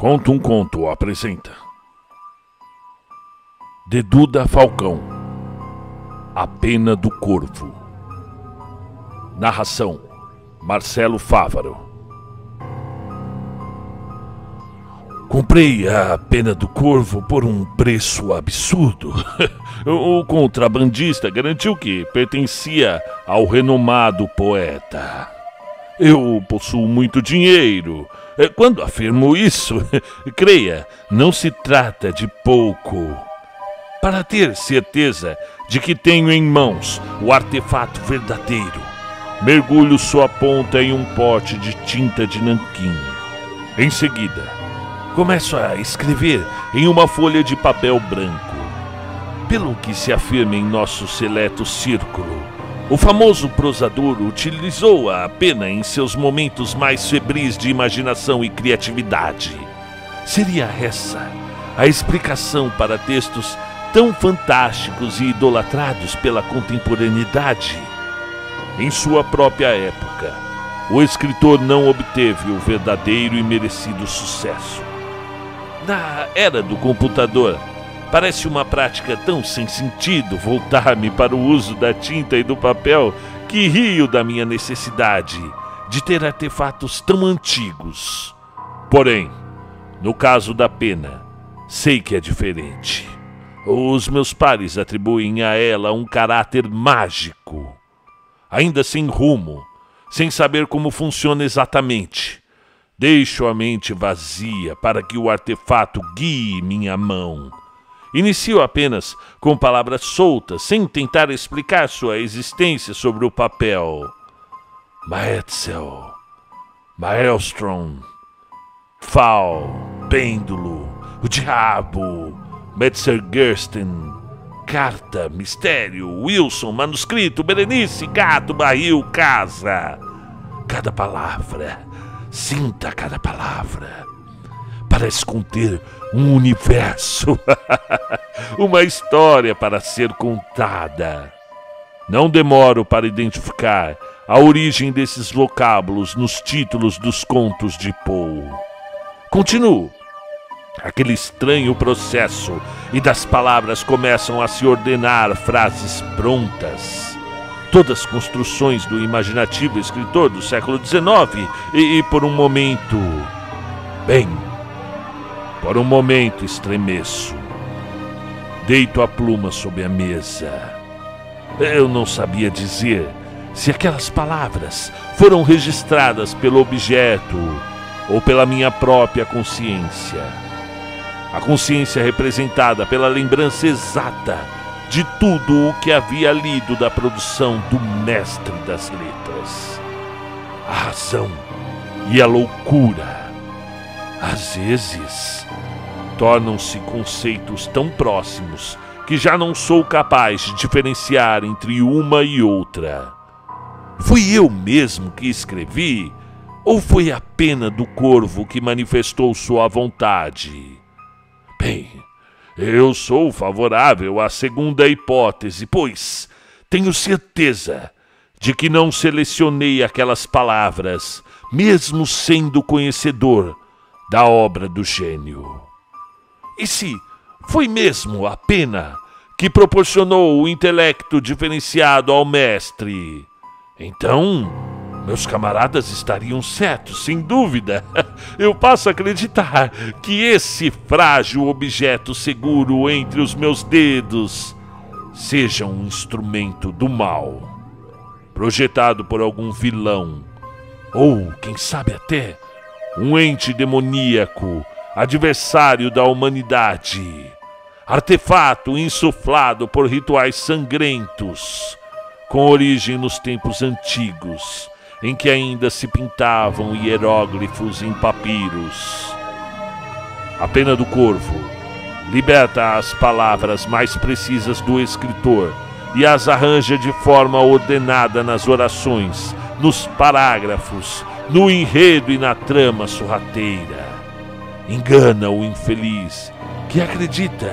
Conta um Conto apresenta de Duda Falcão, A Pena do Corvo. Narração: Marcelo Fávaro. Comprei a Pena do Corvo por um preço absurdo. O contrabandista garantiu que pertencia ao renomado poeta. Eu possuo muito dinheiro. Quando afirmo isso, creia, não se trata de pouco. Para ter certeza de que tenho em mãos o artefato verdadeiro, mergulho sua ponta em um pote de tinta de nanquim. Em seguida, começo a escrever em uma folha de papel branco. Pelo que se afirma em nosso seleto círculo, o famoso prosador utilizou a pena em seus momentos mais febris de imaginação e criatividade. Seria essa a explicação para textos tão fantásticos e idolatrados pela contemporaneidade? Em sua própria época, o escritor não obteve o verdadeiro e merecido sucesso. Na era do computador, parece uma prática tão sem sentido voltar-me para o uso da tinta e do papel que rio da minha necessidade de ter artefatos tão antigos. Porém, no caso da pena, sei que é diferente. Os meus pares atribuem a ela um caráter mágico. Ainda sem rumo, sem saber como funciona exatamente, deixo a mente vazia para que o artefato guie minha mão. Inicio apenas com palavras soltas, sem tentar explicar sua existência sobre o papel. Maetzel, Maelstrom, Fall, Pêndulo, o Diabo, Metzgergersten, Carta, Mistério, Wilson, Manuscrito, Berenice, Gato, Barril, Casa. Cada palavra, sinta cada palavra. Parece conter um universo, uma história para ser contada. Não demoro para identificar a origem desses vocábulos nos títulos dos contos de Poe. Continuo aquele estranho processo e das palavras começam a se ordenar frases prontas. Todas construções do imaginativo escritor do século XIX e por um momento... Por um momento estremeço. Deito a pluma sob a mesa. Eu não sabia dizer se aquelas palavras foram registradas pelo objeto ou pela minha própria consciência. A consciência representada pela lembrança exata de tudo o que havia lido da produção do mestre das letras. A razão e a loucura, às vezes, tornam-se conceitos tão próximos que já não sou capaz de diferenciar entre uma e outra. Fui eu mesmo que escrevi, ou foi a pena do corvo que manifestou sua vontade? Eu sou favorável à segunda hipótese, pois tenho certeza de que não selecionei aquelas palavras, mesmo sendo conhecedor da obra do gênio. E se foi mesmo a pena que proporcionou o intelecto diferenciado ao mestre, então meus camaradas estariam certos, sem dúvida. Eu passo a acreditar que esse frágil objeto seguro entre os meus dedos seja um instrumento do mal, projetado por algum vilão, ou, quem sabe até, um ente demoníaco, adversário da humanidade, artefato insuflado por rituais sangrentos, com origem nos tempos antigos, em que ainda se pintavam hieróglifos em papiros. A Pena do Corvo liberta as palavras mais precisas do escritor e as arranja de forma ordenada nas orações, nos parágrafos, no enredo e na trama sorrateira. Engana o infeliz que acredita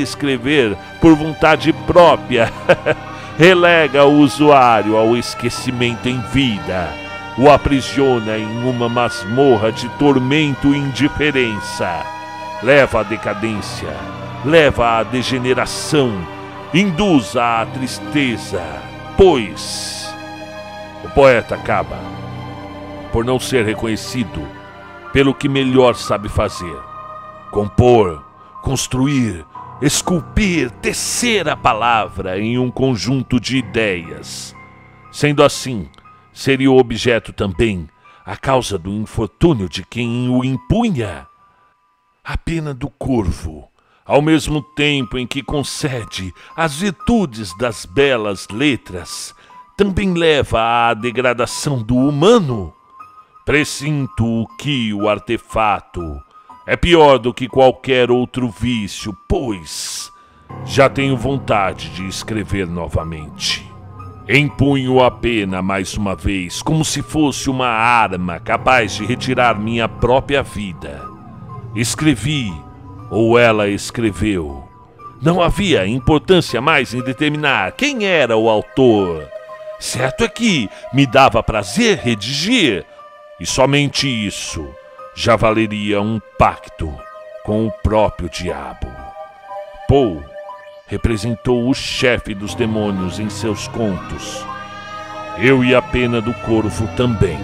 escrever por vontade própria. Relega o usuário ao esquecimento em vida o aprisiona em uma masmorra de tormento e indiferença. Leva à decadência, leva à degeneração, induz à tristeza, pois o poeta acaba por não ser reconhecido pelo que melhor sabe fazer: compor, construir, esculpir, tecer a palavra em um conjunto de ideias. Sendo assim, seria o objeto também a causa do infortúnio de quem o impunha. A pena do corvo, ao mesmo tempo em que concede as virtudes das belas letras, também leva à degradação do humano. Presinto que o artefato é pior do que qualquer outro vício, pois já tenho vontade de escrever novamente. Empunho a pena mais uma vez, como se fosse uma arma capaz de retirar minha própria vida. Escrevi, ou ela escreveu. Não havia importância mais em determinar quem era o autor. Certo é que me dava prazer redigir, e somente isso já valeria um pacto com o próprio diabo. Poe representou o chefe dos demônios em seus contos. Eu e a pena do corvo também.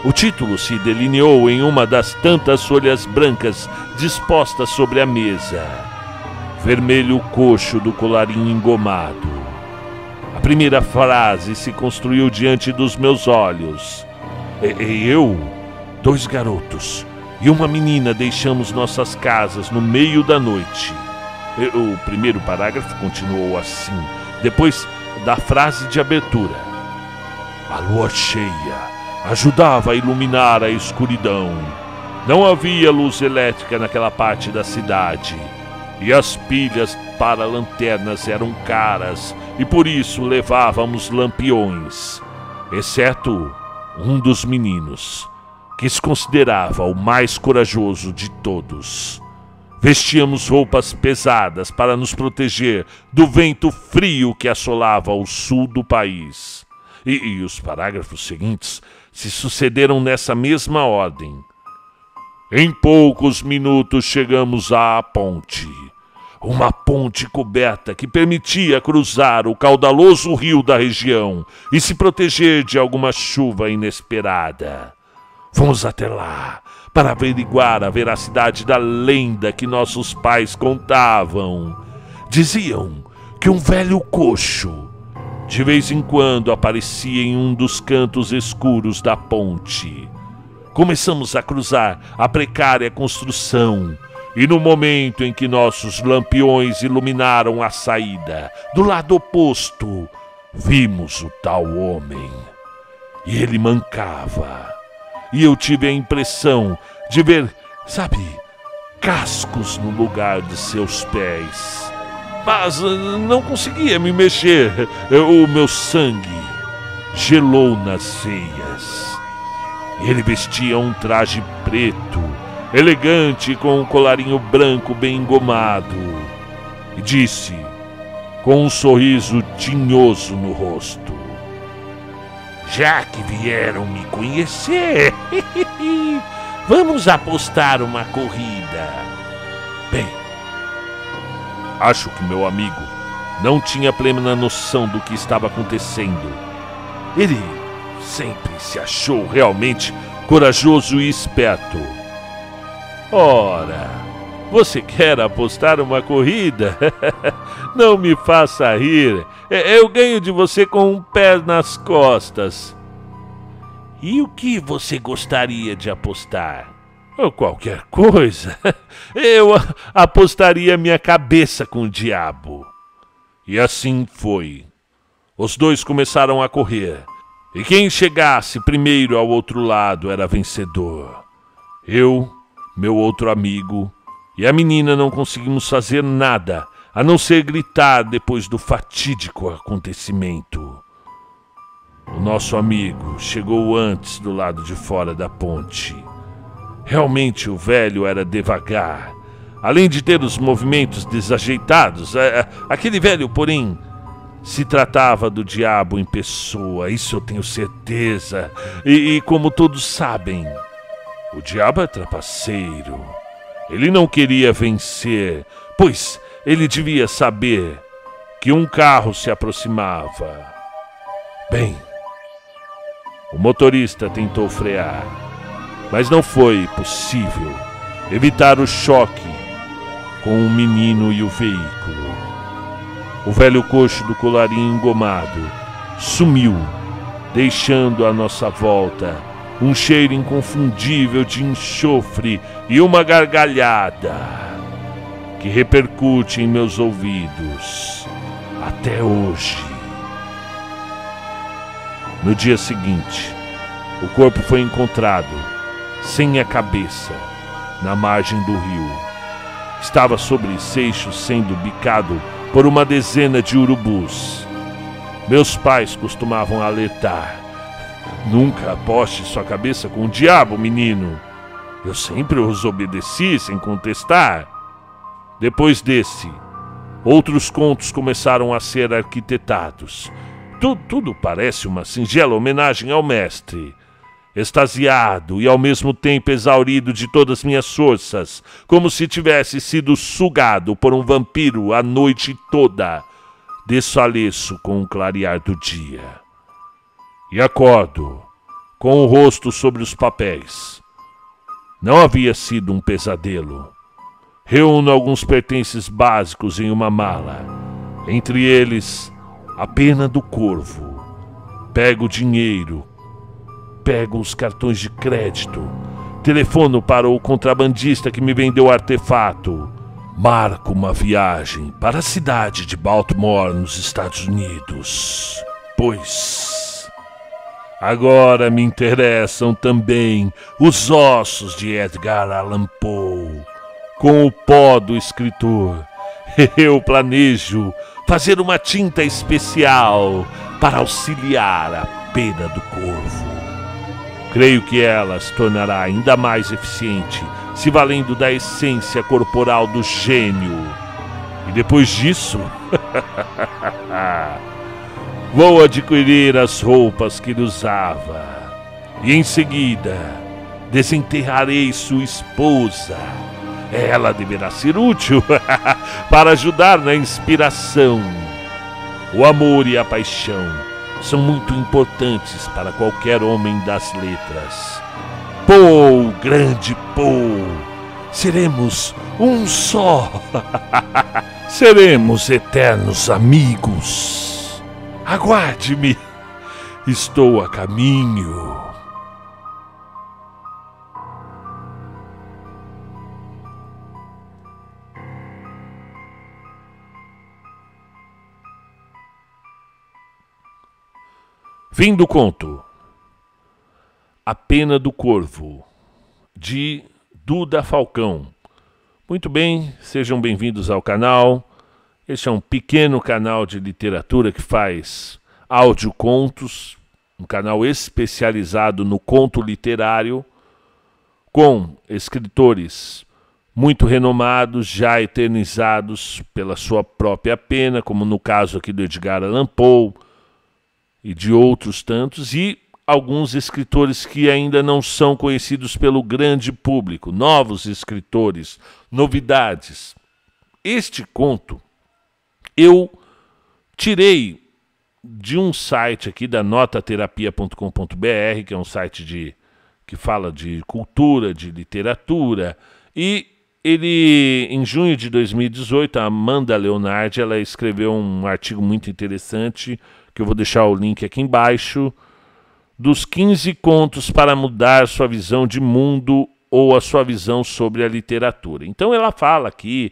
O título se delineou em uma das tantas folhas brancas dispostas sobre a mesa. Vermelho coxo do colarinho engomado. A primeira frase se construiu diante dos meus olhos. Eu, 2 garotos e uma menina deixamos nossas casas no meio da noite. O primeiro parágrafo continuou assim, depois da frase de abertura. A lua cheia ajudava a iluminar a escuridão. Não havia luz elétrica naquela parte da cidade, e as pilhas para lanternas eram caras, e por isso levávamos lampiões, exceto um dos meninos, que se considerava o mais corajoso de todos. Vestíamos roupas pesadas para nos proteger do vento frio que assolava o sul do país. E os parágrafos seguintes se sucederam nessa mesma ordem. Em poucos minutos chegamos à ponte. Uma ponte coberta que permitia cruzar o caudaloso rio da região e se proteger de alguma chuva inesperada. Fomos até lá para averiguar a veracidade da lenda que nossos pais contavam. Diziam que um velho coxo de vez em quando aparecia em um dos cantos escuros da ponte. Começamos a cruzar a precária construção, e no momento em que nossos lampiões iluminaram a saída, do lado oposto, vimos o tal homem. E ele mancava. E eu tive a impressão de ver, cascos no lugar de seus pés. Mas não conseguia me mexer. O meu sangue gelou nas veias. Ele vestia um traje preto, elegante, com um colarinho branco bem engomado, e disse, com um sorriso tinhoso no rosto: já que vieram me conhecer, vamos apostar uma corrida. Bem, acho que meu amigo não tinha plena noção do que estava acontecendo. Ele sempre se achou realmente corajoso e esperto. Ora, você quer apostar uma corrida? Não me faça rir. Eu ganho de você com um pé nas costas. E o que você gostaria de apostar? Qualquer coisa. Eu apostaria minha cabeça com o diabo. E assim foi. Os dois começaram a correr, e quem chegasse primeiro ao outro lado era vencedor. Eu, meu outro amigo e a menina não conseguimos fazer nada a não ser gritar depois do fatídico acontecimento. O nosso amigo chegou antes do lado de fora da ponte. Realmente o velho era devagar, além de ter os movimentos desajeitados. Aquele velho, porém, Se tratava do diabo em pessoa, isso eu tenho certeza. E como todos sabem, o diabo é trapaceiro. Ele não queria vencer, pois ele devia saber que um carro se aproximava. Bem, o motorista tentou frear, mas não foi possível evitar o choque com o menino e o veículo. O velho coxo do colarinho engomado sumiu, deixando à nossa volta um cheiro inconfundível de enxofre e uma gargalhada que repercute em meus ouvidos até hoje. No dia seguinte, o corpo foi encontrado, sem a cabeça, na margem do rio. Estava sobre seixos sendo bicado por uma dezena de urubus. Meus pais costumavam alertar: nunca aposte sua cabeça com o diabo, menino. Eu sempre os obedeci sem contestar. Depois desse, outros contos começaram a ser arquitetados. Tudo parece uma singela homenagem ao mestre. Extasiado e ao mesmo tempo exaurido de todas as minhas forças, como se tivesse sido sugado por um vampiro a noite toda, desfaleço com o clarear do dia. E acordo, com o rosto sobre os papéis. Não havia sido um pesadelo. Reúno alguns pertences básicos em uma mala, entre eles a pena do corvo. Pego o dinheiro, pego os cartões de crédito, telefono para o contrabandista que me vendeu o artefato, marco uma viagem para a cidade de Baltimore, nos Estados Unidos. Pois agora me interessam também os ossos de Edgar Allan Poe, com o pó do escritor. Eu planejo fazer uma tinta especial para auxiliar a pena do corvo. Creio que ela se tornará ainda mais eficiente, se valendo da essência corporal do gênio. E depois disso, vou adquirir as roupas que ele usava. E em seguida, desenterrarei sua esposa. Ela deverá ser útil para ajudar na inspiração. O amor e a paixão são muito importantes para qualquer homem das letras. Poe, grande Poe, seremos um só. Seremos eternos amigos. Aguarde-me, estou a caminho. Fim do conto. A Pena do Corvo, de Duda Falcão. Muito bem, sejam bem-vindos ao canal. Este é um pequeno canal de literatura que faz audiocontos, um canal especializado no conto literário, com escritores muito renomados, já eternizados pela sua própria pena, como no caso aqui do Edgar Allan Poe, e de outros tantos, e alguns escritores que ainda não são conhecidos pelo grande público, novos escritores, novidades. Este conto eu tirei de um site aqui da notaterapia.com.br, que é um site que fala de cultura, de literatura, e ele, em junho de 2018, a Amanda Leonardi, ela escreveu um artigo muito interessante, que eu vou deixar o link aqui embaixo, dos 15 contos para mudar sua visão de mundo ou a sua visão sobre a literatura. Então ela fala aqui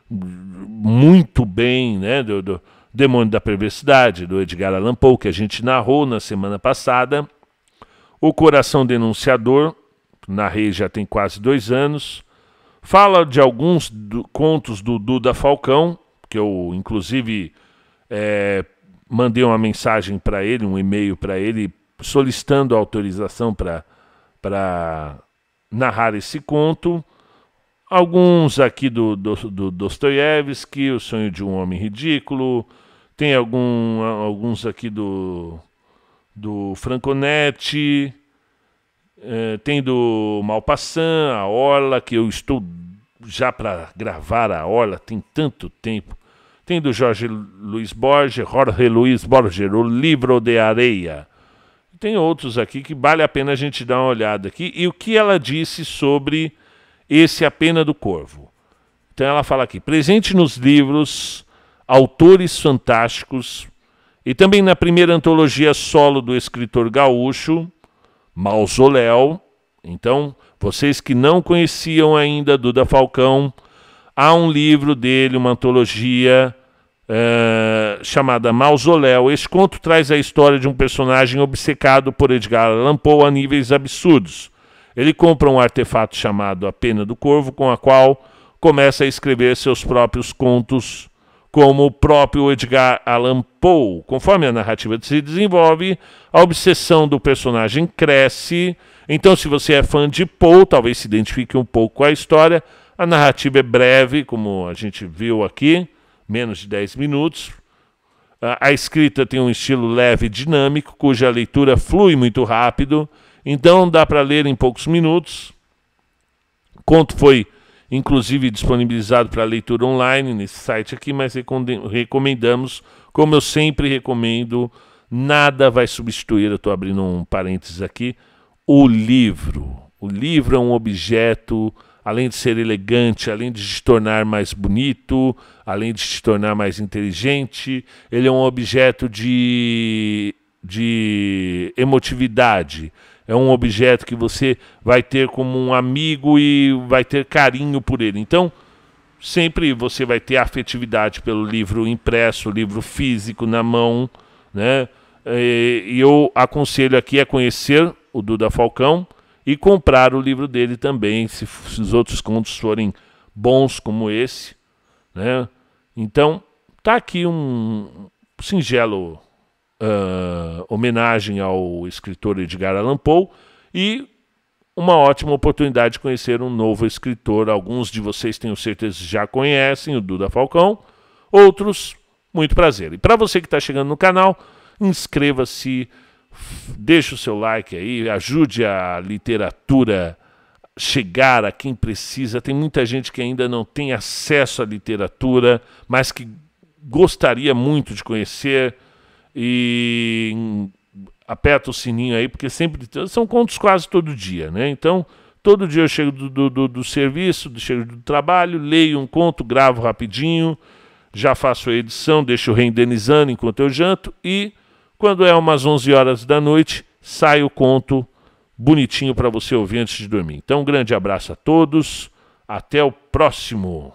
muito bem, né, do Demônio da Perversidade, do Edgar Allan Poe, que a gente narrou na semana passada, O Coração Denunciador, narrei já tem quase 2 anos, fala de alguns contos do Duda Falcão, que eu inclusive mandei uma mensagem para ele, um e-mail para ele, solicitando autorização para narrar esse conto. Alguns aqui do Dostoiévski, O Sonho de um Homem Ridículo. Tem alguns aqui do Franconetti, tem do Maupassant, a Orla, que eu estou já para gravar a Orla, tem tanto tempo. Tem do Jorge Luiz Borges, o Livro de Areia. Tem outros aqui que vale a pena a gente dar uma olhada aqui. E o que ela disse sobre esse A Pena do Corvo. Então ela fala aqui, presente nos livros, autores fantásticos, e também na primeira antologia solo do escritor gaúcho, Mausoléu. Então, vocês que não conheciam ainda Duda Falcão, há um livro dele, uma antologia chamada Mausoléu. Este conto traz a história de um personagem obcecado por Edgar Allan Poe a níveis absurdos. Ele compra um artefato chamado A Pena do Corvo, com a qual começa a escrever seus próprios contos, como o próprio Edgar Allan Poe. Conforme a narrativa se desenvolve, a obsessão do personagem cresce. Então, se você é fã de Poe, talvez se identifique um pouco com a história. A narrativa é breve, como a gente viu aqui, menos de 10 minutos. A escrita tem um estilo leve e dinâmico, cuja leitura flui muito rápido. Então, dá para ler em poucos minutos. O conto foi inclusive disponibilizado para leitura online nesse site aqui, mas recomendamos, como eu sempre recomendo, nada vai substituir, eu estou abrindo um parênteses aqui, o livro. O livro é um objeto, além de ser elegante, além de te tornar mais bonito, além de te tornar mais inteligente, ele é um objeto de emotividade. É um objeto que você vai ter como um amigo e vai ter carinho por ele. Então, sempre você vai ter afetividade pelo livro impresso, livro físico na mão, né? E eu aconselho aqui a conhecer o Duda Falcão e comprar o livro dele também, se os outros contos forem bons como esse, né? Então, tá aqui um singelo homenagem ao escritor Edgar Allan Poe e uma ótima oportunidade de conhecer um novo escritor. Alguns de vocês, tenho certeza, já conhecem o Duda Falcão, outros, muito prazer. E para você que está chegando no canal, inscreva-se, deixe o seu like aí, ajude a literatura chegar a quem precisa. Tem muita gente que ainda não tem acesso à literatura, mas que gostaria muito de conhecer. E aperta o sininho aí, porque sempre são contos quase todo dia, né? Então, todo dia eu chego do serviço, chego do trabalho, leio um conto, gravo rapidinho, já faço a edição, deixo renderizando enquanto eu janto e quando é umas 11 horas da noite, sai o conto bonitinho para você ouvir antes de dormir. Então, um grande abraço a todos, até o próximo!